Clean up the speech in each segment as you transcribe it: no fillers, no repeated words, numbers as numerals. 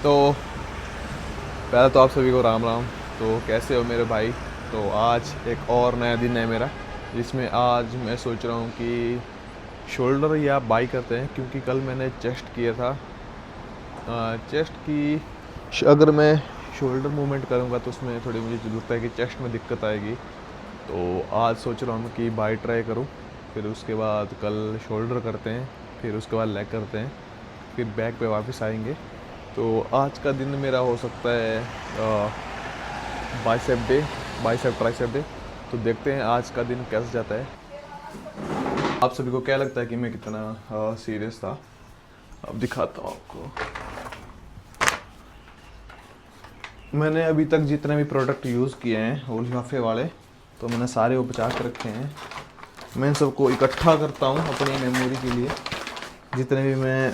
तो पहले तो आप सभी को राम राम। तो कैसे हो मेरे भाई। तो आज एक और नया दिन है मेरा, जिसमें आज मैं सोच रहा हूँ कि शोल्डर या बाई करते हैं, क्योंकि कल मैंने चेस्ट किया था। चेस्ट की अगर मैं शोल्डर मूवमेंट करूँगा तो उसमें थोड़ी मुझे ज़रूरत है कि चेस्ट में दिक्कत आएगी। तो आज सोच रहा हूँ कि बाई ट्राई करूँ, फिर उसके बाद कल शोल्डर करते हैं, फिर उसके बाद लेग करते हैं, फिर बैक पे वापस आएंगे। तो आज का दिन मेरा हो सकता है bicep day, bicep tricep day. तो देखते हैं आज का दिन कैसे जाता है। आप सभी को क्या लगता है कि मैं कितना सीरियस था। अब दिखाता हूँ आपको। मैंने अभी तक जितने भी प्रोडक्ट यूज़ किए हैं वो लिफाफे वाले, तो मैंने सारे वो बचा के रखे हैं। मैं इन सबको इकट्ठा करता हूँ अपनी मेमोरी के लिए। जितने भी मैं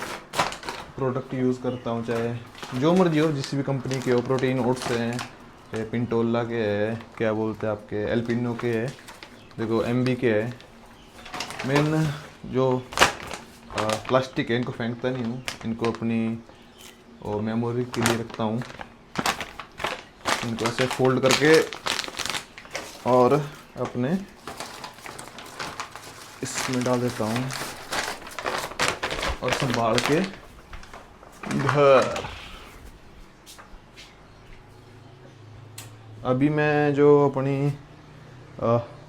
प्रोडक्ट यूज़ करता हूँ, चाहे जो मर्जी हो, जिस भी कंपनी के हो, प्रोटीन ओट्स हैं, ये पिंटोला के है, क्या बोलते हैं आपके एल्पिनो के है, देखो एमबी के है। मैं इन जो प्लास्टिक है इनको फेंकता नहीं हूँ, इनको अपनी और मेमोरी के लिए रखता हूँ। इनको ऐसे फोल्ड करके और अपने इसमें डाल देता हूँ और संभाल के घर। अभी मैं जो अपनी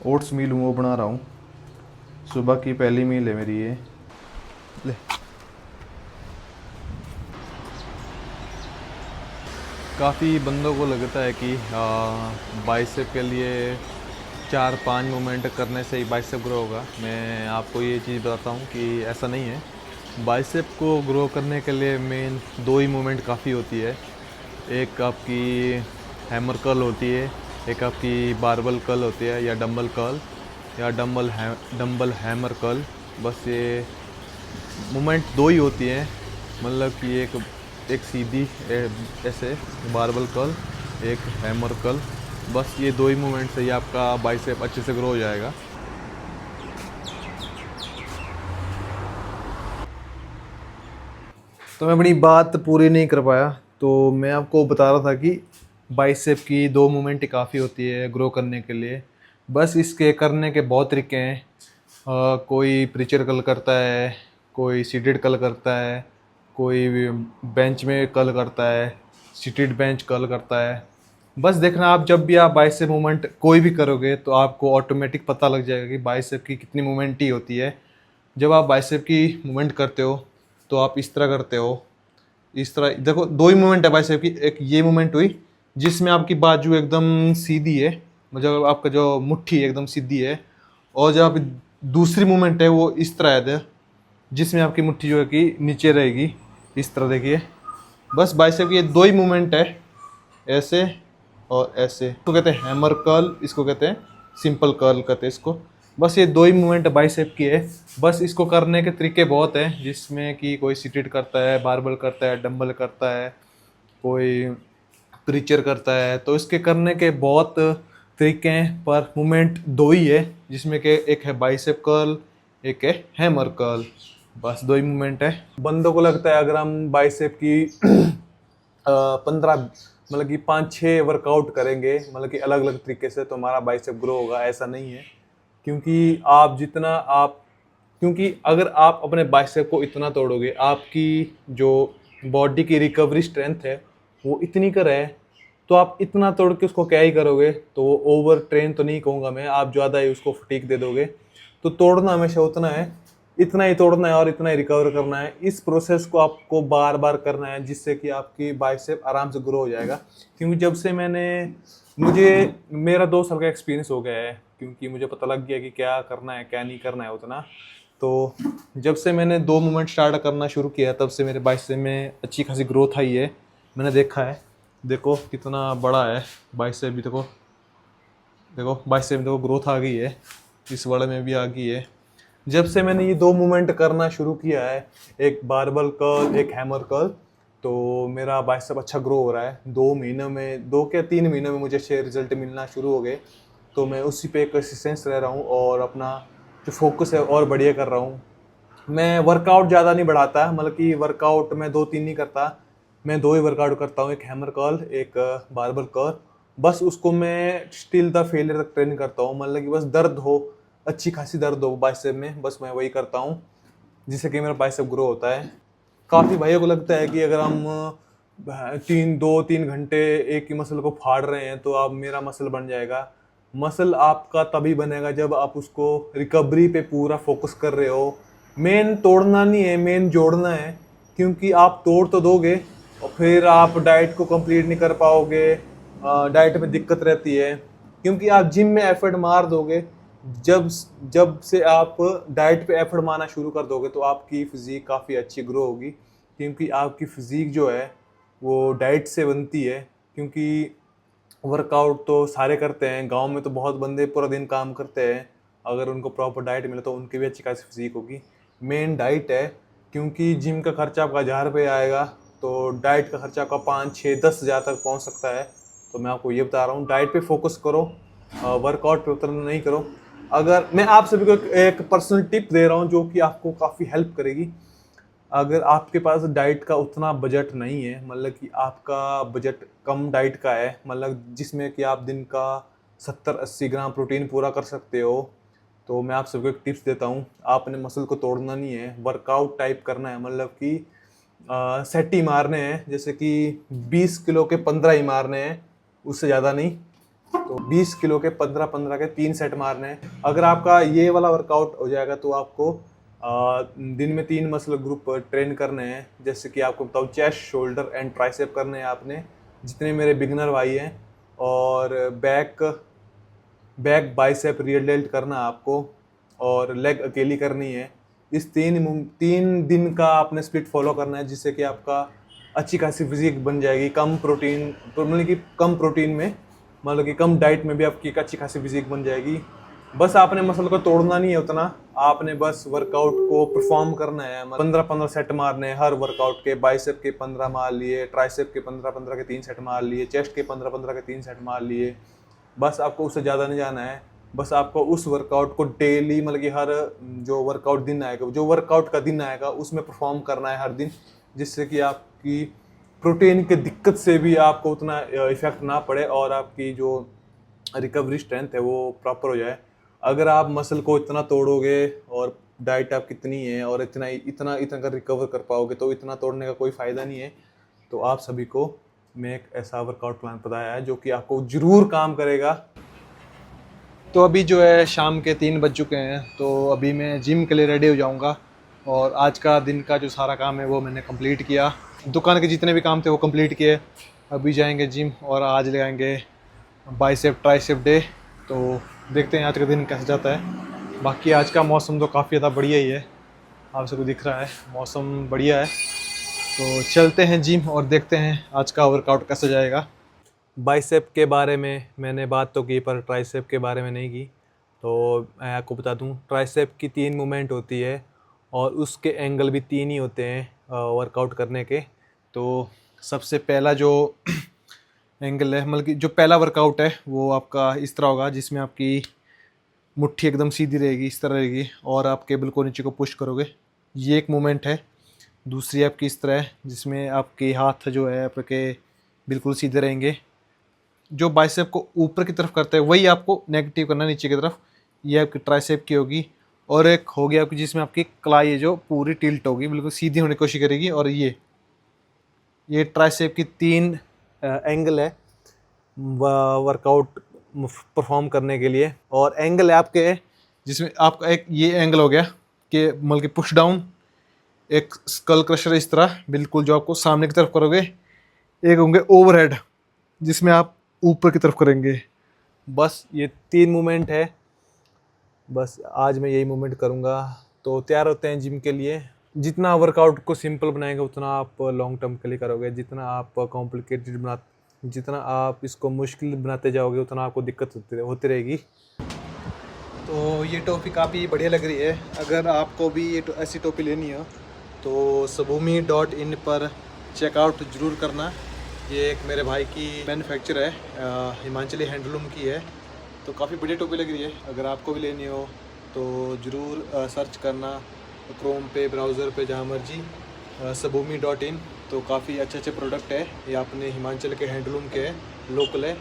ओट्स मील हूँ वो बना रहा हूँ। सुबह की पहली मील है मेरी ये। ले, काफ़ी बंदों को लगता है कि बाइसेप के लिए 4-5 मूवमेंट करने से ही बाइसेप ग्रो होगा। मैं आपको ये चीज़ बताता हूँ कि ऐसा नहीं है। बाइसेप को ग्रो करने के लिए मेन 2 ही मूवमेंट काफ़ी होती है। एक आपकी हैमर कर्ल होती है, एक आपकी बारबल कर्ल होती है, या डंबल कर्ल, या डंबल हैमर कर्ल। बस ये मूवमेंट 2 ही होती हैं। मतलब कि एक सीधी ऐसे बारबल कर्ल, एक हैमर कर्ल। बस ये 2 ही मूवमेंट से ही आपका बाइसेप अच्छे से ग्रो हो जाएगा। तो मैं अपनी बात पूरी नहीं कर पाया। तो मैं आपको बता रहा था कि बाइसेप की 2 मूवमेंट ही काफ़ी होती है ग्रो करने के लिए। बस इसके करने के बहुत तरीके हैं। कोई प्रीचर कर्ल करता है, कोई सीटेड कर्ल करता है, कोई बेंच में कर्ल करता है, सीटेड बेंच कर्ल करता है। बस देखना, आप जब भी आप बाइसेप मूवमेंट कोई भी करोगे तो आपको ऑटोमेटिक पता लग जाएगा कि बाइसेप की कितनी मूवमेंट ही होती है। जब आप बाइसेप की मूवमेंट करते हो तो आप इस तरह करते हो। इस तरह देखो, 2 ही मूवमेंट है बाइसेप की। एक ये मूवमेंट हुई जिसमें आपकी बाजू एकदम सीधी है, मतलब आपका जो मुट्ठी एकदम सीधी है। और जब आप दूसरी मूवमेंट है वो इस तरह है, जिसमें आपकी मुट्ठी जो है कि नीचे रहेगी, इस तरह देखिए। बस बाइसेप की ये 2 ही मूवमेंट है, ऐसे और ऐसे। इसको कहते हैं हैमर कर्ल, इसको कहते हैं सिंपल कर्ल कहते हैं इसको। बस ये 2 ही मूवमेंट बाइसेप की है। बस इसको करने के तरीके बहुत हैं, जिसमें कि कोई सीटेड करता है, बारबल करता है, डंबल करता है, कोई प्रीचर करता है। तो इसके करने के बहुत तरीके हैं, पर मूवमेंट 2 ही है, जिसमें कि एक है बाइसेप कर्ल, एक है हैमर कर्ल। बस 2 ही मूवमेंट है। बंदों को लगता है अगर हम बाइसेप की 15 मतलब कि 5-6 वर्कआउट करेंगे, मतलब कि अलग अलग तरीके से, तो हमारा बाइसेप ग्रो होगा। ऐसा नहीं है। क्योंकि आप जितना आप क्योंकि अगर आप अपने बाइसेप को इतना तोड़ोगे, आपकी जो बॉडी की रिकवरी स्ट्रेंथ है वो इतनी कर है, तो आप इतना तोड़ के उसको क्या ही करोगे। तो वो ओवर ट्रेन तो नहीं कहूँगा मैं, आप ज़्यादा ही उसको फटीक दे दोगे। तो तोड़ना हमेशा उतना है, इतना ही तोड़ना है और इतना ही रिकवर करना है। इस प्रोसेस को आपको बार बार करना है, जिससे कि आपकी बाइसेप आराम से ग्रो हो जाएगा। क्योंकि जब से मुझे मेरा 2 साल का एक्सपीरियंस हो गया है, क्योंकि मुझे पता लग गया कि क्या करना है क्या नहीं करना है उतना। तो जब से मैंने 2 मूवमेंट स्टार्ट करना शुरू किया, तब से मेरे बाइसेप में अच्छी खासी ग्रोथ आई है। मैंने देखा है, देखो कितना बड़ा है बाइसेप भी। देखो देखो बाइसेप में देखो ग्रोथ आ गई है, इस वाले में भी आ गई है। जब से मैंने ये 2 मूवमेंट करना शुरू किया है, एक बारबल कर्ल, एक हैमर कर्ल, तो मेरा बाइसेप अच्छा ग्रो हो रहा है। 2 महीनों में, 2 के 3 महीनों में मुझे अच्छे रिजल्ट मिलना शुरू हो गए। तो मैं उसी पे कंसिस्टेंस रह रहा हूँ और अपना जो फोकस है और बढ़िया कर रहा हूँ। मैं वर्कआउट ज़्यादा नहीं बढ़ाता, मतलब कि वर्कआउट मैं 2-3 नहीं करता। मैं 2 ही वर्कआउट करता हूँ, एक हैमर कर्ल, एक बारबल कर्ल। बस उसको मैं स्टिल द फेलियर तक ट्रेन करता हूँ, मतलब कि बस दर्द हो, अच्छी खासी दर्द हो बाइसेप में, बस मैं वही करता हूँ जिससे कि मेरा बाइसेप ग्रो होता है। काफ़ी भाइयों को लगता है कि अगर हम 2-3 घंटे एक ही मसल को फाड़ रहे हैं तो आप मेरा मसल बन जाएगा। मसल आपका तभी बनेगा जब आप उसको रिकवरी पे पूरा फोकस कर रहे हो। मेन तोड़ना नहीं है, मेन जोड़ना है, क्योंकि आप तोड़ तो दोगे और फिर आप डाइट को कंप्लीट नहीं कर पाओगे। डाइट में दिक्कत रहती है क्योंकि आप जिम में एफर्ट मार दोगे। जब जब से आप डाइट पे एफर्ट मारना शुरू कर दोगे तो आपकी फिजिक काफ़ी अच्छी ग्रो होगी, क्योंकि आपकी फिजिक जो है वो डाइट से बनती है। क्योंकि वर्कआउट तो सारे करते हैं, गांव में तो बहुत बंदे पूरा दिन काम करते हैं, अगर उनको प्रॉपर डाइट मिले तो उनकी भी अच्छी खासी फिजिक होगी। मेन डाइट है, क्योंकि जिम का खर्चा आपका 1000 रुपये आएगा तो डाइट का खर्चा आपका 5-6-10 हज़ार तक पहुंच सकता है। तो मैं आपको ये बता रहा हूँ, डाइट पे फोकस करो, वर्कआउट पे उतना नहीं करो। अगर मैं आप सभी को एक पर्सनल टिप दे रहा हूँ जो कि आपको काफ़ी हेल्प करेगी। अगर आपके पास डाइट का उतना बजट नहीं है, मतलब कि आपका बजट कम डाइट का है, मतलब जिसमें कि आप दिन का 70-80 ग्राम प्रोटीन पूरा कर सकते हो, तो मैं आप सबको एक टिप्स देता हूँ। आपने मसल को तोड़ना नहीं है, वर्कआउट टाइप करना है, मतलब कि सेट ही मारने हैं, जैसे कि 20 किलो के 15 ही मारने हैं, उससे ज़्यादा नहीं। तो 20 किलो के 15-15 के 3 सेट मारने हैं। अगर आपका ये वाला वर्कआउट हो जाएगा तो आपको दिन में 3 मसल ग्रुप ट्रेन करने हैं, जैसे कि आपको बताऊँ, चेस्ट, शोल्डर एंड ट्राइसेप करने हैं आपने, जितने मेरे बिगनर भाई हैं। और back back bicep rear dealt करना आपको, और लेग अकेली करनी है। इस 3 दिन का आपने स्प्लिट फॉलो करना है, जिससे कि आपका अच्छी खासी फिजिक बन जाएगी, कम प्रोटीन, मतलब कि कम प्रोटीन में, मतलब कि कम डाइट में भी आपकी एक अच्छी खासी फिजिक बन जाएगी। बस आपने मसल को तोड़ना नहीं है उतना, आपने बस वर्कआउट को परफॉर्म करना है। 15-15 सेट मारने हैं हर वर्कआउट के। बाइसेप के 15 मार लिए, ट्राइसेप के 15-15 के 3 सेट मार लिए, चेस्ट के 15-15 के 3 सेट मार लिए। बस आपको उससे ज़्यादा नहीं जाना है। बस आपको उस वर्कआउट को डेली, मतलब कि हर जो वर्कआउट दिन आएगा, जो वर्कआउट का दिन आएगा उसमें परफॉर्म करना है हर दिन, जिससे कि आपकी प्रोटीन की दिक्कत से भी आपको उतना इफेक्ट ना पड़े और आपकी जो रिकवरी स्ट्रेंथ है वो प्रॉपर हो जाए। अगर आप मसल को इतना तोड़ोगे और डाइट आप कितनी है और इतना इतना इतना कर रिकवर कर पाओगे, तो इतना तोड़ने का कोई फ़ायदा नहीं है। तो आप सभी को मैं एक ऐसा वर्कआउट प्लान बताया है जो कि आपको ज़रूर काम करेगा। तो अभी जो है शाम के 3 बज चुके हैं, तो अभी मैं जिम के लिए रेडी हो जाऊंगा। और आज का दिन का जो सारा काम है वो मैंने कंप्लीट किया, दुकान के जितने भी काम थे वो कंप्लीट किए। अभी जाएंगे जिम और आज लगाएंगे बाइसेप ट्राइसेप डे। तो देखते हैं आज का दिन कैसे जाता है। बाकी आज का मौसम तो काफ़ी ज़्यादा बढ़िया ही है, आप सबको दिख रहा है मौसम बढ़िया है। तो चलते हैं जिम और देखते हैं आज का वर्कआउट कैसे जाएगा। बाइसेप के बारे में मैंने बात तो की, पर ट्राइसेप के बारे में नहीं की। तो मैं आपको बता दूं, ट्राइसेप की 3 मूवमेंट होती है और उसके एंगल भी 3 ही होते हैं वर्कआउट करने के। तो सबसे पहला जो एंगल है, मतलब कि जो पहला वर्कआउट है वो आपका इस तरह होगा, जिसमें आपकी मुट्ठी एकदम सीधी रहेगी, इस तरह रहेगी, और आप केबल को नीचे को पुश करोगे, ये एक मूवमेंट है। दूसरी आपकी इस तरह है, जिसमें आपके हाथ जो है आपके बिल्कुल सीधे रहेंगे। जो बाइसेप को ऊपर की तरफ करते हैं वही आपको नेगेटिव करना है, नीचे की तरफ। ये आपकी ट्राइसेप की होगी। और एक होगी आपकी जिसमें आपकी कलाई है जो पूरी टिल्ट होगी, बिल्कुल सीधी होने की कोशिश करेगी। और ये ट्राइसेप की 3 एंगल है वर्कआउट परफॉर्म करने के लिए। और एंगल है आपके, जिसमें आपका एक ये एंगल हो गया कि मतलब कि पुश डाउन, एक स्कल क्रशर इस तरह बिल्कुल जो आपको सामने की तरफ करोगे, एक होंगे ओवरहेड जिसमें आप ऊपर की तरफ करेंगे। बस ये 3 मूवमेंट है, बस आज मैं यही मूवमेंट करूँगा। तो तैयार होते हैं जिम के लिए। जितना वर्कआउट को सिंपल बनाएंगे उतना आप लॉन्ग टर्म के लिए करोगे, जितना आप जितना आप इसको मुश्किल बनाते जाओगे उतना आपको दिक्कत होती रहेगी। तो ये टोपी काफ़ी बढ़िया लग रही है। अगर आपको भी ये ऐसी टोपी लेनी हो तो saboomi.in पर चेकआउट ज़रूर करना। ये एक मेरे भाई की मैन्युफैक्चर है, हिमाचली हैंडलूम की है। तो काफ़ी बढ़िया टोपी लग रही है। अगर आपको भी लेनी हो तो ज़रूर सर्च करना क्रोम पे, ब्राउज़र पे, जहाँ मर्जी, saboomi.in। तो काफ़ी अच्छे अच्छे प्रोडक्ट है, ये अपने हिमाचल के हैंडलूम के है, लोकल है,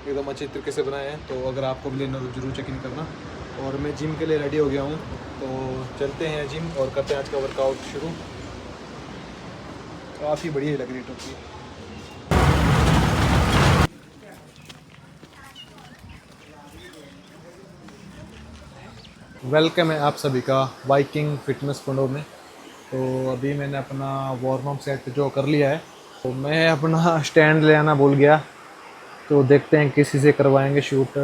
एकदम अच्छे तरीके से बनाए हैं। तो अगर आपको भी लेना तो ज़रूर चेक इन करना। और मैं जिम के लिए रेडी हो गया हूँ, तो चलते हैं जिम और करते हैं आज का वर्कआउट शुरू। काफ़ी बढ़िया लग रही है टोपी। वेलकम है आप सभी का वाइकिंग फिटनेस पंडो में। तो अभी मैंने अपना वार्म अप सेट जो कर लिया है, तो मैं अपना स्टैंड ले आना भूल गया, तो देखते हैं किसी से करवाएंगे शूट।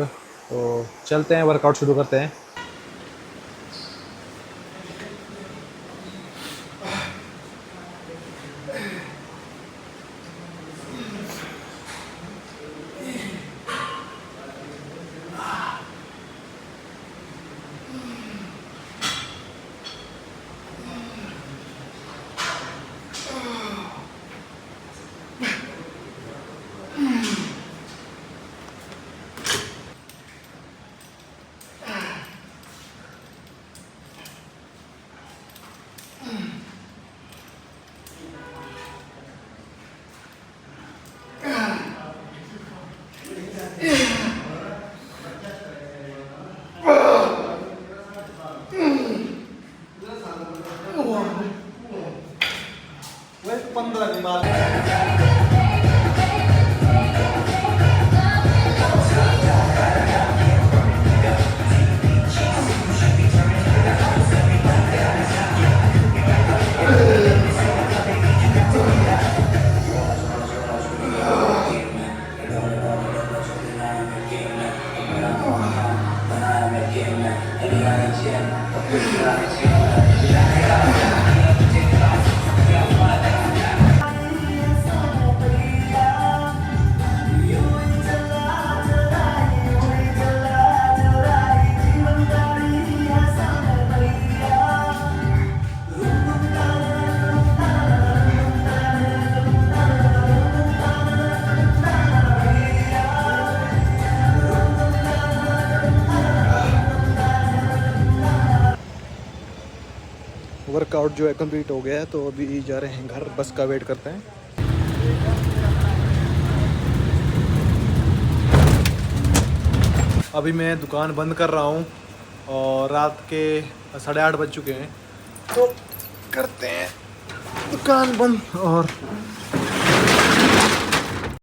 तो चलते हैं, वर्कआउट शुरू करते हैं। वर्कआउट जो है कंप्लीट हो गया है, तो अभी जा रहे हैं घर, बस का वेट करते हैं। अभी मैं दुकान बंद कर रहा हूँ और रात के 8:30 बज चुके हैं, तो करते हैं दुकान बंद और